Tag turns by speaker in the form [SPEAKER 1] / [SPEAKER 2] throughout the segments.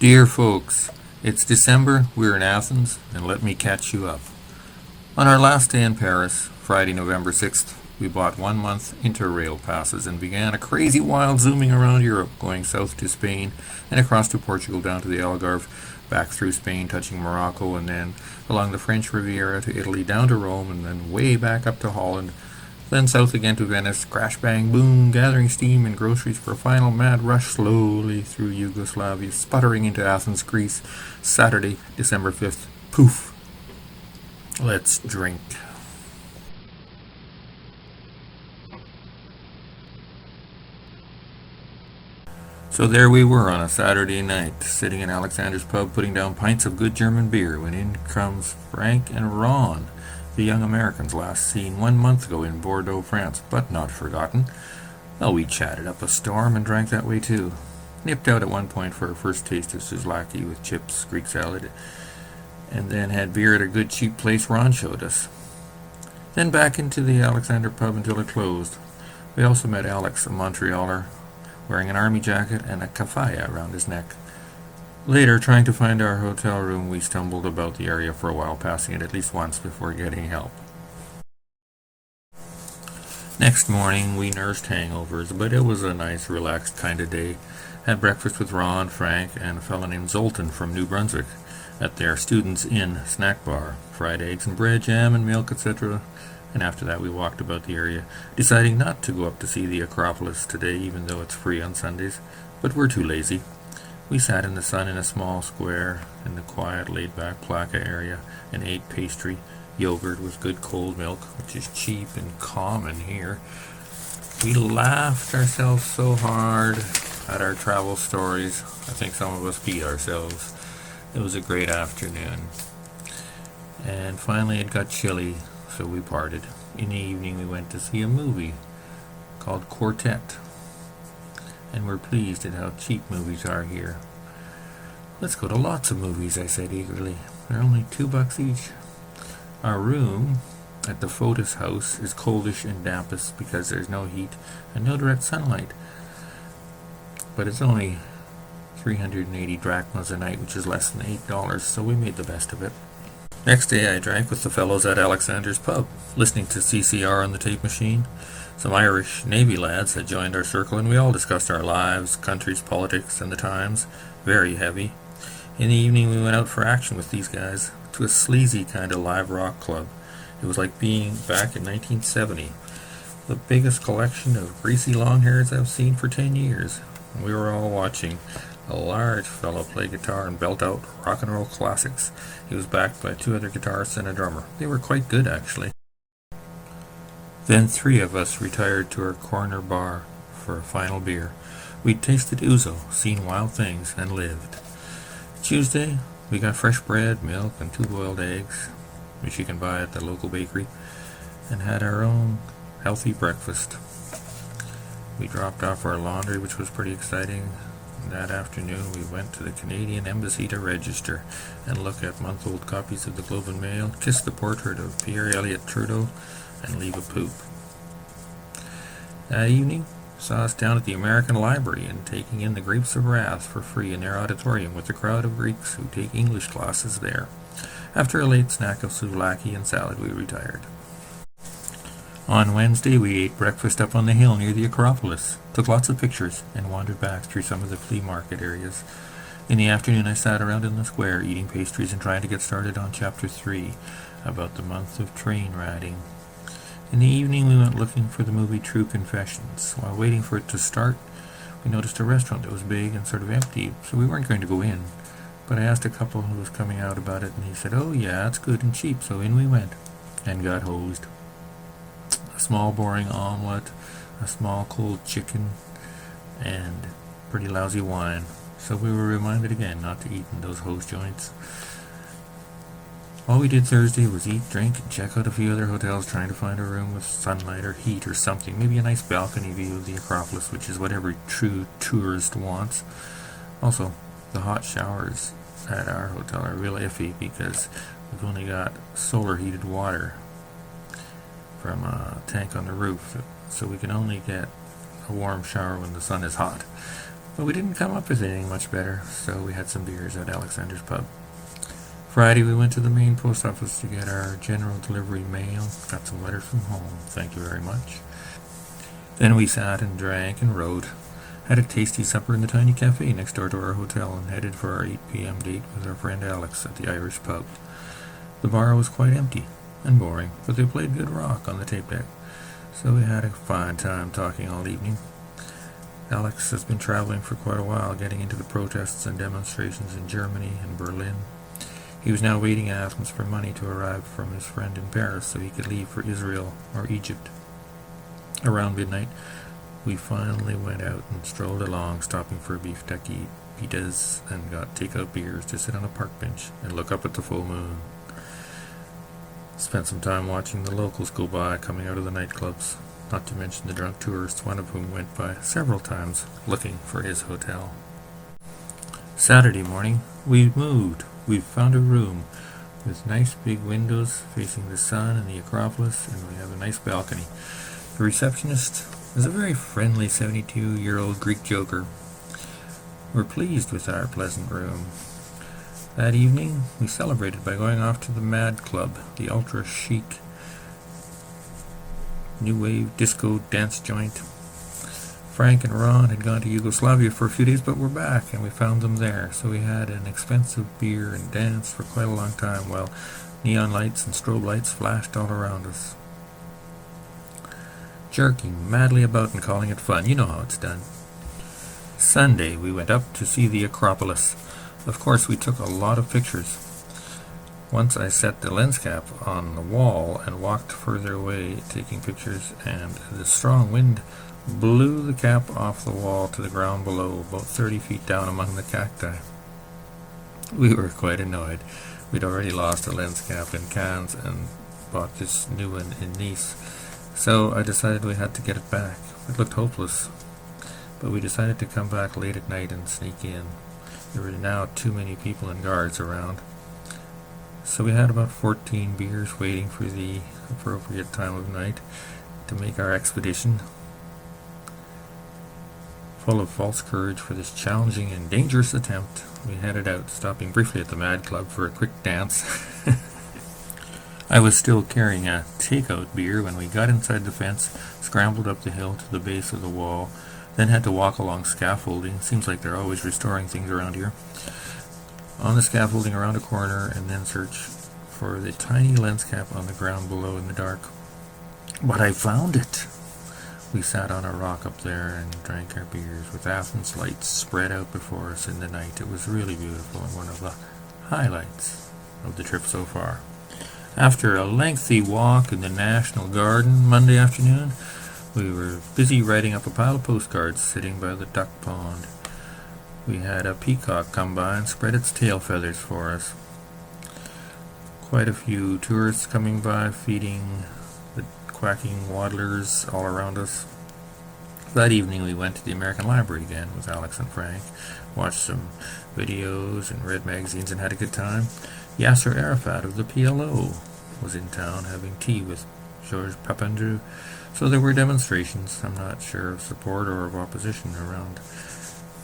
[SPEAKER 1] Dear folks, it's December, we're in Athens, and let me catch you up. On our last day in Paris, Friday, November 6th, we bought 1 month Interrail passes and began a crazy wild zooming around Europe, going south to Spain and across to Portugal down to the Algarve, back through Spain, touching Morocco, and then along the French Riviera to Italy, down to Rome, and then way back up to Holland, then south again to Venice, crash bang boom, gathering steam and groceries for a final mad rush slowly through Yugoslavia, sputtering into Athens, Greece, Saturday, December 5th. Poof. Let's drink. So there we were on a Saturday night, sitting in Alexander's pub, putting down pints of good German beer, when in comes Frank and Ron, the young Americans last seen 1 month ago in Bordeaux, France, but not forgotten. Well, we chatted up a storm and drank that way too. Nipped out at one point for our first taste of souvlaki with chips, Greek salad, and then had beer at a good cheap place Ron showed us. Then back into the Alexander pub until it closed. We also met Alex, a Montrealer, wearing an army jacket and a kafaya around his neck. Later, trying to find our hotel room, we stumbled about the area for a while, passing it at least once before getting help. Next morning, we nursed hangovers, but it was a nice, relaxed kind of day. Had breakfast with Ron, Frank, and a fellow named Zoltan from New Brunswick at their Students' Inn snack bar. Fried eggs and bread, jam and milk, etc. And after that we walked about the area, deciding not to go up to see the Acropolis today, even though it's free on Sundays, but we're too lazy. We sat in the sun in a small square in the quiet, laid-back Plaka area and ate pastry, yogurt with good cold milk, which is cheap and common here. We laughed ourselves so hard at our travel stories. I think some of us beat ourselves. It was a great afternoon. And finally it got chilly, so we parted. In the evening we went to see a movie called Quartet, and we're pleased at how cheap movies are here. Let's go to lots of movies, I said eagerly. They're only $2 each. Our room at the Fotis house is coldish and dampest because there's no heat and no direct sunlight. But it's only 380 drachmas a night, which is less than $8, so we made the best of it. Next day I drank with the fellows at Alexander's pub, listening to CCR on the tape machine. Some Irish Navy lads had joined our circle, and we all discussed our lives, countries, politics, and the times. Very heavy. In the evening we went out for action with these guys, to a sleazy kind of live rock club. It was like being back in 1970. The biggest collection of greasy long hairs I've seen for 10 years. We were all watching a large fellow play guitar and belt out rock and roll classics. He was backed by 2 other guitarists and a drummer. They were quite good, actually. Then 3 of us retired to our corner bar for a final beer. We'd tasted ouzo, seen wild things, and lived. Tuesday, we got fresh bread, milk, and 2 boiled eggs, which you can buy at the local bakery, and had our own healthy breakfast. We dropped off our laundry, which was pretty exciting. That afternoon we went to the Canadian Embassy to register and look at month-old copies of the Globe and Mail, kiss the portrait of Pierre Elliott Trudeau, and leave a poop. That evening saw us down at the American Library and taking in the Grapes of Wrath for free in their auditorium with a crowd of Greeks who take English classes there. After a late snack of souvlaki and salad, we retired. On Wednesday, we ate breakfast up on the hill near the Acropolis, took lots of pictures, and wandered back through some of the flea market areas. In the afternoon, I sat around in the square, eating pastries and trying to get started on Chapter 3, about the month of train riding. In the evening, we went looking for the movie True Confessions. While waiting for it to start, we noticed a restaurant that was big and sort of empty, so we weren't going to go in. But I asked a couple who was coming out about it, and he said, "Oh yeah, it's good and cheap," so in we went, and got hosed. A small boring omelette, a small cold chicken, and pretty lousy wine. So we were reminded again not to eat in those hose joints. All we did Thursday was eat, drink, and check out a few other hotels, trying to find a room with sunlight or heat or something. Maybe a nice balcony view of the Acropolis, which is what every true tourist wants. Also, the hot showers at our hotel are real iffy because we've only got solar heated water from a tank on the roof, so we can only get a warm shower when the sun is hot. But we didn't come up with anything much better, so we had some beers at Alexander's pub. Friday we went to the main post office to get our general delivery mail. Got some letters from home, thank you very much. Then we sat and drank and rode. Had a tasty supper in the tiny cafe next door to our hotel and headed for our 8 p.m. date with our friend Alex at the Irish pub. The bar was quite empty and boring, but they played good rock on the tape deck, so we had a fine time talking all evening. Alex has been traveling for quite a while, getting into the protests and demonstrations in Germany and Berlin. He was now waiting in Athens for money to arrive from his friend in Paris so he could leave for Israel or Egypt. Around midnight, we finally went out and strolled along, stopping for beef turkey, pitas, and got takeout beers to sit on a park bench and look up at the full moon. Spent some time watching the locals go by coming out of the nightclubs, not to mention the drunk tourists, one of whom went by several times looking for his hotel. Saturday morning, we moved. We found a room with nice big windows facing the sun and the Acropolis, and we have a nice balcony. The receptionist is a very friendly 72-year-old Greek joker. We're pleased with our pleasant room. That evening, we celebrated by going off to the Mad Club, the ultra-chic new wave disco dance joint. Frank and Ron had gone to Yugoslavia for a few days, but were back, and we found them there. So we had an expensive beer and danced for quite a long time while neon lights and strobe lights flashed all around us. Jerking madly about and calling it fun. You know how it's done. Sunday, we went up to see the Acropolis. Of course, we took a lot of pictures. Once I set the lens cap on the wall and walked further away taking pictures, and the strong wind blew the cap off the wall to the ground below, about 30 feet down among the cacti. We were quite annoyed. We'd already lost a lens cap in Cannes and bought this new one in Nice, so I decided we had to get it back. It looked hopeless, but we decided to come back late at night and sneak in. There were now too many people and guards around. So we had about 14 beers waiting for the appropriate time of night to make our expedition. Full of false courage for this challenging and dangerous attempt, we headed out, stopping briefly at the Mad Club for a quick dance. I was still carrying a takeout beer when we got inside the fence, scrambled up the hill to the base of the wall, then had to walk along scaffolding. Seems like they're always restoring things around here. On the scaffolding around a corner, and then search for the tiny lens cap on the ground below in the dark. But I found it! We sat on a rock up there and drank our beers with Athens lights spread out before us in the night. It was really beautiful and one of the highlights of the trip so far. After a lengthy walk in the National Garden Monday afternoon, we were busy writing up a pile of postcards sitting by the duck pond. We had a peacock come by and spread its tail feathers for us. Quite a few tourists coming by, feeding the quacking waddlers all around us. That evening we went to the American Library again with Alex and Frank, watched some videos and read magazines and had a good time. Yasser Arafat of the PLO was in town having tea with George Papandreou. So there were demonstrations, I'm not sure of support or of opposition around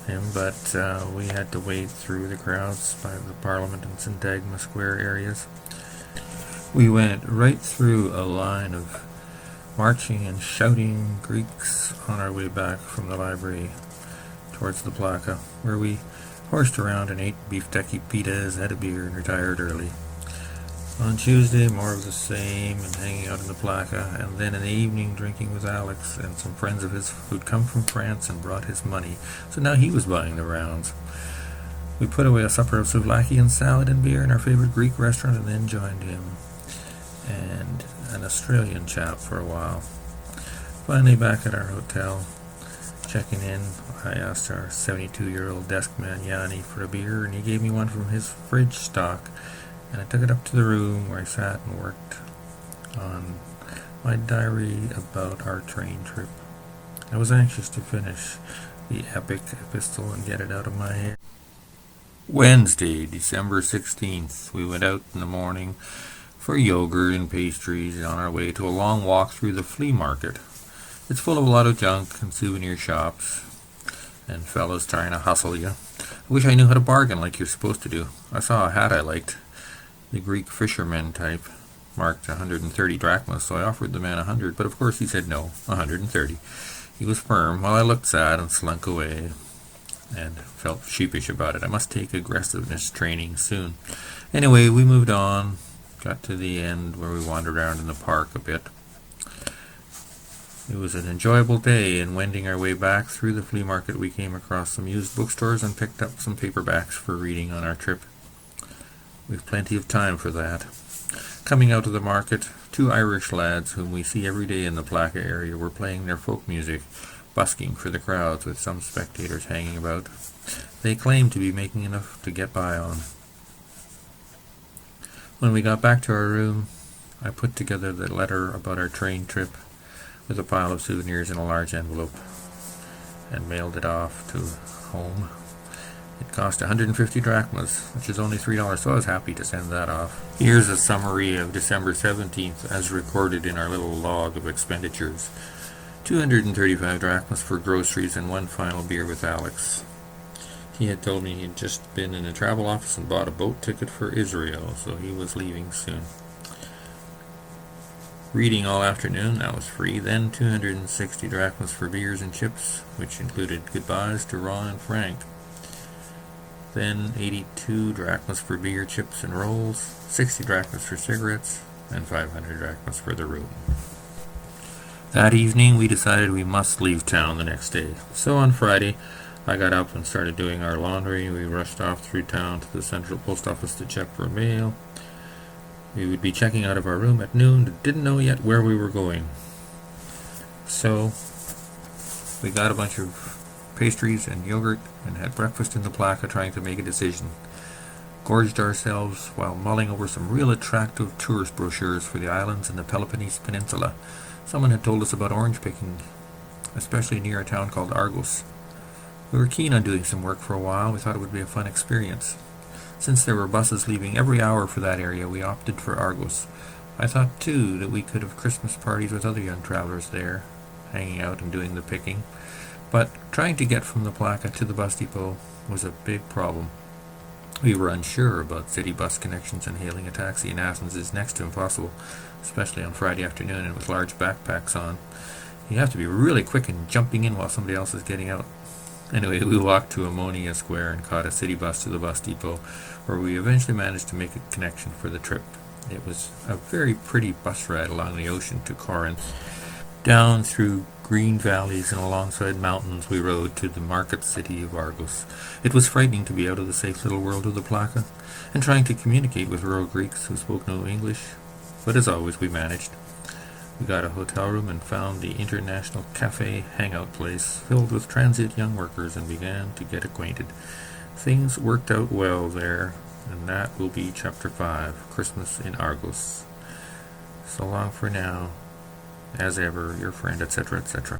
[SPEAKER 1] him, but we had to wade through the crowds by the Parliament and Syntagma Square areas. We went right through a line of marching and shouting Greeks on our way back from the library towards the Placa, where we horsed around and ate beef turkey pitas, had a beer, and retired early. On Tuesday, more of the same and hanging out in the Placa, and then in the evening drinking with Alex and some friends of his who'd come from France and brought his money, so now he was buying the rounds. We put away a supper of souvlaki and salad and beer in our favorite Greek restaurant and then joined him and an Australian chap for a while. Finally back at our hotel, checking in, I asked our 72-year-old desk man Yanni for a beer, and he gave me one from his fridge stock, and I took it up to the room where I sat and worked on my diary about our train trip. I was anxious to finish the epic epistle and get it out of my head. Wednesday, December 16th, we went out in the morning for yogurt and pastries on our way to a long walk through the flea market. It's full of a lot of junk and souvenir shops, and fellows trying to hustle you. I wish I knew how to bargain like you're supposed to do. I saw a hat I liked, the Greek fisherman type, marked 130 drachmas, so I offered the man 100, but of course he said no, 130. He was firm, while I looked sad and slunk away and felt sheepish about it. I must take aggressiveness training soon. Anyway, we moved on, got to the end where we wandered around in the park a bit. It was an enjoyable day, and wending our way back through the flea market we came across some used bookstores and picked up some paperbacks for reading on our trip. We've plenty of time for that. Coming out of the market, two Irish lads whom we see every day in the Plaka area were playing their folk music, busking for the crowds with some spectators hanging about. They claimed to be making enough to get by on. When we got back to our room, I put together the letter about our train trip with a pile of souvenirs in a large envelope and mailed it off to home. It cost 150 drachmas, which is only $3, so I was happy to send that off. Here's a summary of December 17th as recorded in our little log of expenditures. 235 drachmas for groceries and one final beer with Alex. He had told me he'd just been in a travel office and bought a boat ticket for Israel, so he was leaving soon. Reading all afternoon, that was free. Then 260 drachmas for beers and chips, which included goodbyes to Ron and Frank. Then 82 drachmas for beer, chips, and rolls, 60 drachmas for cigarettes, and 500 drachmas for the room. That evening, we decided we must leave town the next day. So on Friday, I got up and started doing our laundry. We rushed off through town to the central post office to check for mail. We would be checking out of our room at noon, but didn't know yet where we were going. So we got a bunch of pastries and yogurt and had breakfast in the Plaka trying to make a decision. Gorged ourselves while mulling over some real attractive tourist brochures for the islands in the Peloponnese Peninsula. Someone had told us about orange picking, especially near a town called Argos. We were keen on doing some work for a while. We thought it would be a fun experience. Since there were buses leaving every hour for that area, we opted for Argos. I thought, too, that we could have Christmas parties with other young travelers there, hanging out and doing the picking. But trying to get from the Plaka to the bus depot was a big problem. We were unsure about city bus connections, and hailing a taxi in Athens is next to impossible, especially on Friday afternoon and with large backpacks on. You have to be really quick in jumping in while somebody else is getting out. Anyway, we walked to Ammonia Square and caught a city bus to the bus depot, where we eventually managed to make a connection for the trip. It was a very pretty bus ride along the ocean to Corinth. Down through green valleys and alongside mountains we rode to the market city of Argos. It was frightening to be out of the safe little world of the Plaka and trying to communicate with rural Greeks who spoke no English, but as always we managed. We got a hotel room and found the International Cafe hangout place filled with transient young workers and began to get acquainted. Things worked out well there, and that will be Chapter 5, Christmas in Argos. So long for now. As ever, your friend, etc., etc.